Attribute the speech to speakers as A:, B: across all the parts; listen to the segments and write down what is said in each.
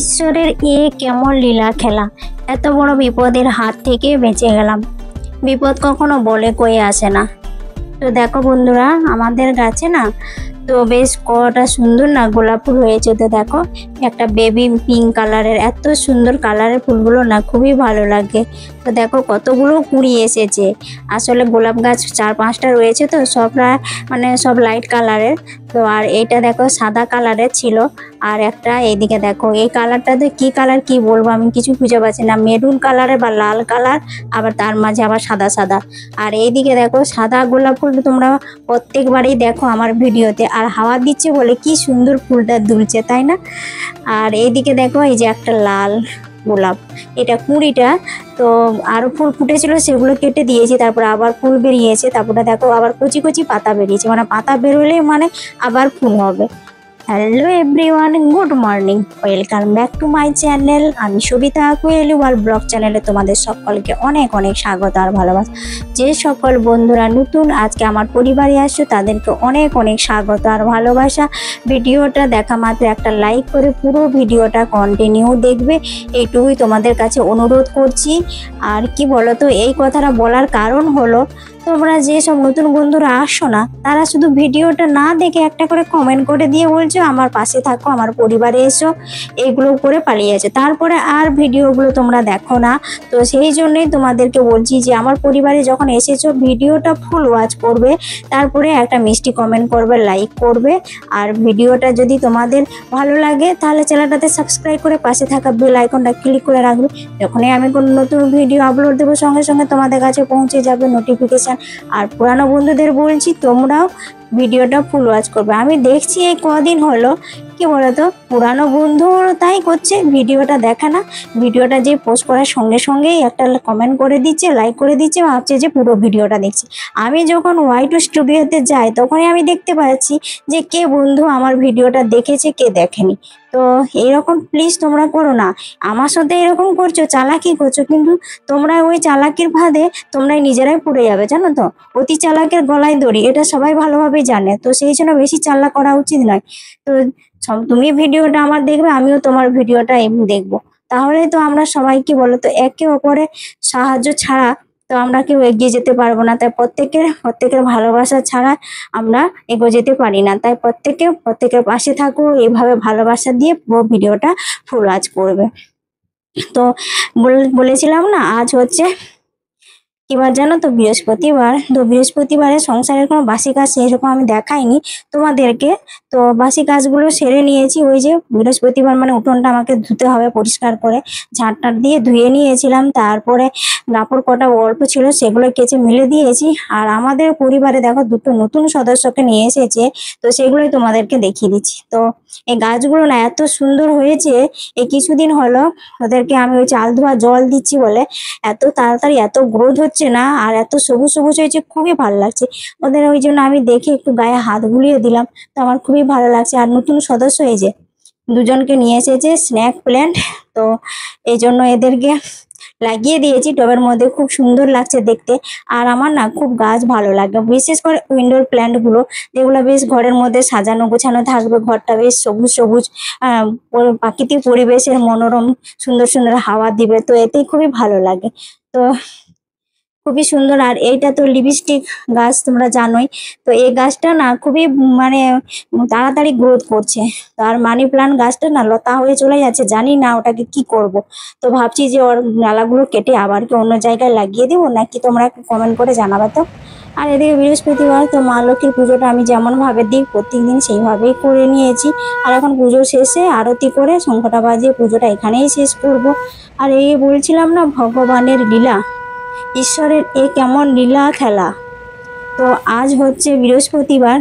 A: ঈশ্বরের কেমন লীলা খেলা। এত বড় বিপদের হাত থেকে বেঁচে গেলাম। বিপদ কখনো বলে কয়ে আসে না। তো দেখো বন্ধুরা, আমাদের গাছে না তো বেশ কটা সুন্দর না গোলাপ ফুল হয়েছে। তো দেখো একটা বেবি পিঙ্ক কালারের, এত সুন্দর কালারের ফুলগুলো না খুবই ভালো লাগে। তো দেখো কতগুলো কুড়ি এসেছে। আসলে গোলাপ গাছ 4-5টা রয়েছে, তো সব লাইট কালারের। তো আর এইটা দেখো সাদা কালারের ছিল। আর একটা এইদিকে দেখো, এই কালারটাতে কি কালার কি বলবো আমি কিছু খুঁজে পাচ্ছি না, মেরুন কালারের বা লাল কালার, আবার তার মাঝে আবার সাদা সাদা। আর এইদিকে দেখো সাদা গোলাপ ফুল তোমরা প্রত্যেকবারই দেখো আমার ভিডিওতে, আর হাওয়া দিচ্ছে বলে কি সুন্দর ফুলটা দুলছে, তাই না? আর এইদিকে দেখো এই যে একটা লাল গোলাপ, এটা কুঁড়িটা। তো আরও ফুল ফুটেছিল, সেগুলো কেটে দিয়েছি, তারপর আবার ফুল বেরিয়েছে। তারপরে দেখো আবার কচি কচি পাতা বেরিয়েছে, মানে পাতা বেরোলে মানে আবার ফুল হবে। Hello everyone, good morning, welcome back to my channel. আমি সবিতা কোয়েলিওয়াল ব্লগ চ্যানেলে তোমাদের সকলকে অনেক অনেক স্বাগত আর ভালোবাসা। যে সকল বন্ধুরা নতুন আজকে আমার পরিবারে আসছো তাদেরকে অনেক অনেক স্বাগত আর ভালোবাসা। ভিডিওটা দেখা মাত্র একটা লাইক করে পুরো ভিডিওটা কন্টিনিউ দেখবে, এইটুকুই তোমাদের কাছে অনুরোধ করছি। আর কি বলো তো, এই কথাটা বলার কারণ হলো, তোমরা যেসব নতুন বন্ধুরা আসছো না, তারা শুধু ভিডিওটা না দেখে একটা করে কমেন্ট করে দিয়ে বলছো আমার পাশে থাকো, আমার পরিবারে এসো, এইগুলো করে পালিয়ে যাচ্ছে, তারপরে আর ভিডিওগুলো তোমরা দেখো না। তো সেই জন্যই তোমাদেরকে বলছি যে আমার পরিবারে যখন এসেছো ভিডিওটা ফুল ওয়াচ করবে, তারপরে একটা মিষ্টি কমেন্ট করবে, লাইক করবে। আর ভিডিওটা যদি তোমাদের ভালো লাগে তাহলে চ্যানেলটাতে সাবস্ক্রাইব করে পাশে থাকা বেল আইকনটা ক্লিক করে রাখবে। যখনই আমি কোনো নতুন ভিডিও আপলোড দেবো সঙ্গে সঙ্গে তোমাদের কাছে পৌঁছে যাবে নোটিফিকেশান। আর পুরানো বন্ধুদের বলছি তোমরাও ভিডিওটা ফুল ওয়াচ করবে। আমি দেখছি এই কদিন হলো কি বলতো, পুরানো বন্ধুরও তাই করছে, ভিডিওটা দেখে না, ভিডিওটা যে পোস্ট করার সঙ্গে সঙ্গেই একটা কমেন্ট করে দিচ্ছে, লাইক করে দিচ্ছে, ভাবছে যে পুরো ভিডিওটা দেখছি। আমি যখন ওয়াই2 স্টুডিওতে যাই তখনই আমি দেখতে পাচ্ছি যে কে বন্ধু আমার ভিডিওটা দেখেছে, কে দেখেনি। তো এইরকম প্লিজ তোমরা করো না। আমার সাথে এরকম করছো, চালাকি করছো, কিন্তু তোমরা ওই চালাকির ফাঁদে তোমরাই নিজেরাই পড়ে যাবে, জানো তো? অতি চালাকের গলায় দড়ি, এটা সবাই ভালোভাবেই জানে। তো সেই জন্য বেশি চালাক করা উচিত নয়। তো তুমি ভিডিওটা আমার দেখবে, আমিও তোমার ভিডিওটা দেখবো। তাহলে তো আমরা সবাই কি বলতো, একে অপরের সাহায্য ছাড়া তো আমরা কেউ এগিয়ে যেতে পারবো না। তাই প্রত্যেকের ভালোবাসা ছাড়া আমরা এগিয়ে যেতে পারি না। তাই প্রত্যেকের পাশে থাকো, এইভাবে ভালোবাসা দিয়ে পুরো ভিডিওটা ফুল ওয়াচ করবে। তো বলেছিলাম না আজ হচ্ছে এবার জানো তো বৃহস্পতিবার। তো বৃহস্পতিবারে সংসারের কোনো বাসি কাজ সেরকম আমি দেখাইনি তোমাদেরকে। তো বাসি কাজগুলো সেরে নিয়েছি। ওই যে বৃহস্পতিবার মানে উঠোনটা আমাকে ধুতে হবে পরিষ্কার করে, ঝাঁটটার দিয়ে ধুয়ে নিয়েছিলাম। তারপরে কাপড় কটা অল্প ছিল সেগুলো কেচে মিলে দিয়েছি। আর আমাদের পরিবারে দেখো দুটো নতুন সদস্যকে নিয়ে এসেছে, তো সেগুলোই তোমাদেরকে দেখিয়ে দিচ্ছি। তো এই গাছগুলো না এত সুন্দর হয়েছে, এই কিছুদিন হলো ওদেরকে আমি ওই চাল ধোয়া জল দিচ্ছি বলে এত তাড়াতাড়ি এত গ্রোথ হচ্ছে না, আর এত সবুজ সবুজ হয়েছে, খুবই ভালো লাগছে ওদের। ওই জন্য আমি দেখে একটু গায়ে হাত বুলিয়ে দিলাম, তো আমার খুবই ভালো লাগছে। আর নতুন সদস্য এই যে দুজনকে নিয়ে এসেছে স্নেক প্ল্যান্ট, তো এই জন্য এদেরকে লাগিয়ে দিয়েছি টবের মধ্যে, খুব সুন্দর লাগছে দেখতে। আর আমার না খুব গাছ ভালো লাগে, বিশেষ করে উইন্ডোর প্ল্যান্টগুলো, যেগুলো বেশ ঘরের মধ্যে সাজানো গোছানো থাকবে, ঘরটা বেশ সবুজ সবুজ প্রাকৃতিক পরিবেশের মনোরম সুন্দর সুন্দর হাওয়া দিবে, তো এতেই খুবই ভালো লাগে। তো খুবই সুন্দর। আর এইটা তো লিপস্টিক গাছ, তোমরা জানোই। তো এই গাছটা না খুবই মানে তাড়াতাড়ি গ্রোথ করছে। তো আর মানি প্লান্ট গাছটা না লতা হয়ে চলে যাচ্ছে, জানি না ওটাকে কি করব। তো ভাবছি যে ওর ডালাগুলো কেটে আবার কি অন্য জায়গায় লাগিয়ে দেবো, নাকি তোমরা একটু কমেন্ট করে জানাবে তো। আর এদিকে বৃহস্পতিবার তো মা লক্ষ্মীর পুজোটা আমি যেমন ভাবে দিই প্রত্যেকদিন সেইভাবেই করে নিয়েছি। আর এখন পুজো শেষে আরতি করে শঙ্খটা বাজিয়ে পুজোটা এখানেই শেষ করব। আর এই বলছিলাম না ভগবানের লীলা, ঈশ্বরের কেমন লীলা খেলা। তো আজ হচ্ছে বৃহস্পতিবার।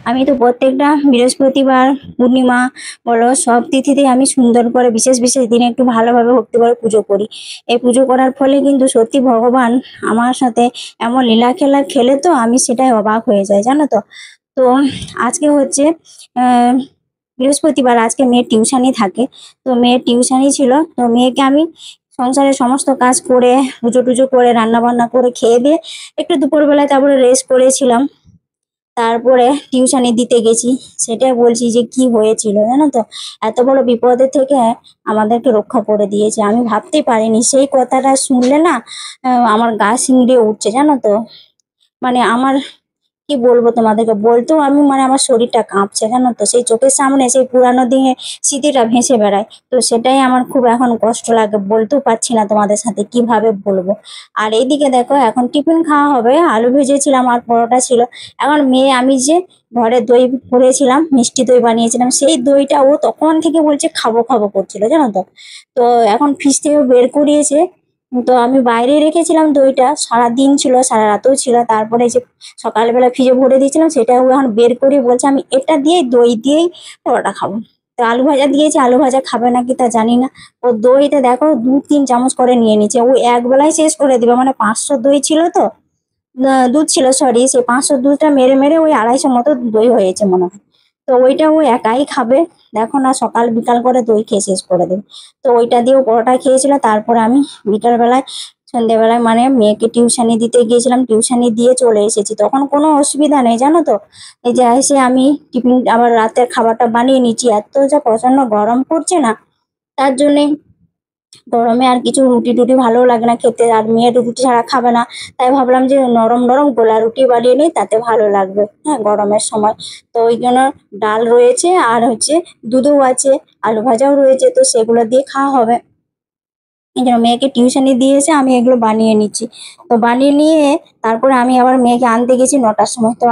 A: আমি তো প্রত্যেকটা বৃহস্পতিবার পূর্ণিমা বলো সব তিথিতে আমি সুন্দর করে বিশেষ বিশেষ দিনে একটু ভালোভাবে ভক্তি করে পুজো করি। এই পুজো করার ফলে কিন্তু সত্যি ভগবান আমার সাথে এমন লীলা খেলা খেলে তো আমি সেটাই অবাক হয়ে যাই, জানো তো। তো আজকে হচ্ছে বৃহস্পতিবার, আজকে মেয়ের টিউশানি থাকে। তো মেয়ের টিউশানি ছিল, তো মেয়েকে আমি সংসারের সমস্ত কাজ করে পুজো টুজো করে রান্না বান্না করে খেয়ে দিয়ে একটু দুপুরবেলায় তারপরে রেস্ট করেছিলাম। তারপরে টিউশনি দিতে গেছি, সেটাই বলছি যে কি হয়েছিল জানো তো। এত বড় বিপদের থেকে আমাদেরকে রক্ষা করে দিয়েছে, আমি ভাবতেই পারিনি। সেই কথাটা শুনলে না আমার গা শিংড়ে উঠছে জানো তো। মানে আমার কি বলবো তোমাদেরকে, বলতেও আমি মানে আমার শরীরটা কাঁপছে জানো তো। সেই চোখের সামনে সেই পুরানো দিনে স্মৃতিটা ভেসে বেড়ায়, তো সেটাই আমার খুব এখন কষ্ট লাগে, বলতেও পারছি না তোমাদের সাথে, কিভাবে বলবো। আর এইদিকে দেখো এখন টিফিন খাওয়া হবে, আলু ভেজেছিলাম আর পরোটা ছিল। এখন মেয়ে, আমি যে ঘরে দই করেছিলাম, মিষ্টি দই বানিয়েছিলাম, সেই দইটা ও তখন থেকে বলছে খাবো খাবো করছিল জানো তো। তো এখন ফ্রিজ থেকে বের করিয়েছে, তো আমি বাইরে রেখেছিলাম দইটা, সারা দিন ছিল, সারা রাতেও ছিল। তারপরে যে সকালবেলা ফ্রিজে ভরে দিয়েছিলাম, সেটা ও এখন বের করে বলছে আমি এটা দিয়েই দই দিয়েই পরোটা খাবো। তো আলু ভাজা দিয়েছে, আলু ভাজা খাবে নাকি তা জানি না। ও দইতে দেখো 2-3 চামচ করে নিয়ে নিচ্ছে, ও এক বেলায় শেষ করে দিবে। মানে 500 দই ছিল তো, দুধ ছিল সরি, সেই 500 দুধটা মেরে মেরে ওই 250 মতো দই হয়েছে মনে হয়। তো ওইটা ও একাই খাবে, দেখো না সকাল বিকাল করে দই খেয়ে শেষ করে দেবে। তো ওইটা দিয়েও পরোটা খেয়েছিল। তারপরে আমি বিকালবেলায় সন্ধ্যেবেলায় মানে মেয়েকে টিউশনি দিতে গিয়েছিলাম, টিউশনি দিয়ে চলে এসেছি, তখন কোনো অসুবিধা নেই জানো তো। এই যে এসে আমি টিফিন আবার রাতের খাবারটা বানিয়ে নিচ্ছি, এত যা প্রচন্ড গরম পড়ছে না, তার জন্যে গরমে আর কিছু রুটি টুটি ভালো লাগে না খেতে, আর মেয়ে রুটি ছাড়া খাবে না। তাই ভাবলাম যে নরম নরম গোলা রুটি বানিয়ে নিই, তাতে ভালো লাগবে হ্যাঁ গরমের সময়। তো ওই জন্য ডাল রয়েছে আর হচ্ছে দুধও আছে, আলু ভাজাও রয়েছে, তো সেগুলো দিয়ে খাওয়া হবে। এই জন্য মেয়েকে টিউশনি দিয়ে এসে আমি এগুলো বানিয়ে নিচ্ছি। তো বানিয়ে নিয়ে তারপরে আমি আবার মেয়েকে আনতে গেছি 9টার সময়। তো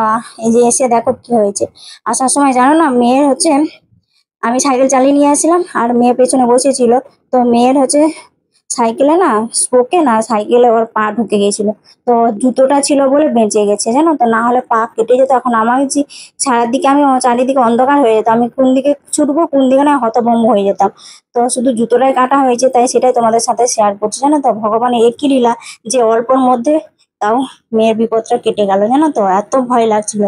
A: এই যে এসে দেখো কি হয়েছে। আসার সময় জানো না, মেয়ের হচ্ছে আমি সাইকেল চালিয়ে নিয়ে আসছিলাম আর মেয়ে পেছনে বসেছিল। তো মেয়ের হচ্ছে সাইকেলে না স্পোকে না সাইকেলে ওর পা ঢুকে গেছিল। তো জুতোটা ছিল বলে বেঁচে গেছে জানো তো, না হলে পা কেটে যেত। এখন আমার যে চারিদিকে আমি চারিদিকে অন্ধকার হয়ে যেত, আমি কোন দিকে ছুটবো কোন দিকে না হতভম্ব হয়ে যেতাম। তো শুধু জুতোটাই কাটা হয়েছে, তাই সেটাই তোমাদের সাথে শেয়ার করছি জানো তো। ভগবানের একই লীলা যে অল্পর মধ্যে তাও মেয়ের বিপদটা কেটে গেল জানো তো, এত ভয় লাগছিল।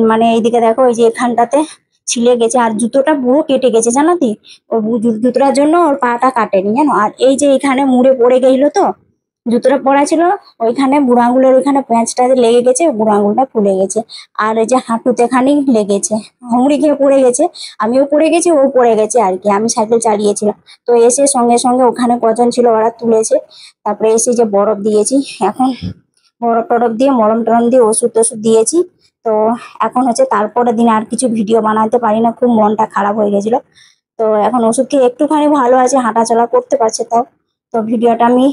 A: মানে এইদিকে দেখো এই যে এখানটাতে ছিলে গেছে, আর জুতোটা পুরো কেটে গেছে জানো তো। ও জুতোটার জন্য ওর পাটা কাটেনি জানো। আর এই যে এখানে মুড়ে পড়ে গেছিল তো, জুতোটা পড়া ছিল ওইখানে বুড়ো আঙুলের ওইখানে প্যাঁচটাতে লেগে গেছে, বুড়ো আঙুলটা ফুলে গেছে। আর এই যে হাঁটুতে খানি লেগেছে, হুমড়ি খেয়ে পড়ে গেছে। আমিও পড়ে গেছি, ও পড়ে গেছে আর কি, আমি সাইকেল চালিয়েছিলাম। তো এসে সঙ্গে সঙ্গে ওখানে কজন ছিল ওরা তুলেছে। তারপরে এসে যে বরফ দিয়েছি, এখন বরফ টরফ দিয়ে মলম টলম দিয়ে ওষুধ টষুধ দিয়েছি। তো এখন হচ্ছে তারপরের দিন আর কিছু ভিডিও বানাতে পারি না, খুব মনটা খারাপ হয়ে গেছিল। তো এখন ওষুধ খেয়ে একটুখানি ভালো আছে, হাঁটাচলা করতে পারছে তাও। তো ভিডিওটা আমি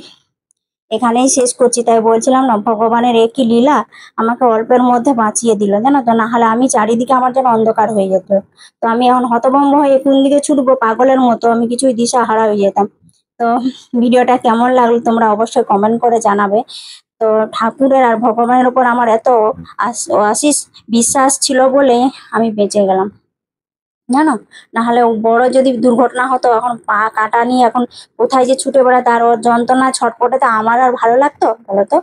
A: এখানেই শেষ করছি। তাই বলছিলাম না, ভগবানের একই লীলা, আমাকে অল্পের মধ্যে বাঁচিয়ে দিল জানো তো, না হলে আমি চারিদিকে আমার যেন অন্ধকার হয়ে যেত। তো আমি এখন হতভম্ব হয়ে কোন দিকে ছুটবো পাগলের মতো, আমি কিছুই দিশা হারা হয়ে যেতাম। তো ভিডিওটা কেমন লাগলো তোমরা অবশ্যই কমেন্ট করে জানাবে। তো ঠাকুরের আর ভগবানের উপর আমার এত অশেষ বিশ্বাস ছিল বলে আমি বেঁচে গেলাম জানো। না হলে বড় যদি দুর্ঘটনা হতো, এখন পা কাটা নিয়ে এখন কোথায় যে ছুটে বেড়াতে, আর ওর যন্ত্রণা ছটপটাতে আমার আর ভালো লাগতো বলো তো।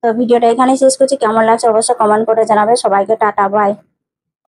A: তো ভিডিওটা এখানেই শেষ করছি, কেমন লাগছে অবশ্যই কমেন্ট করে জানাবে। সবাইকে টাটা বাই।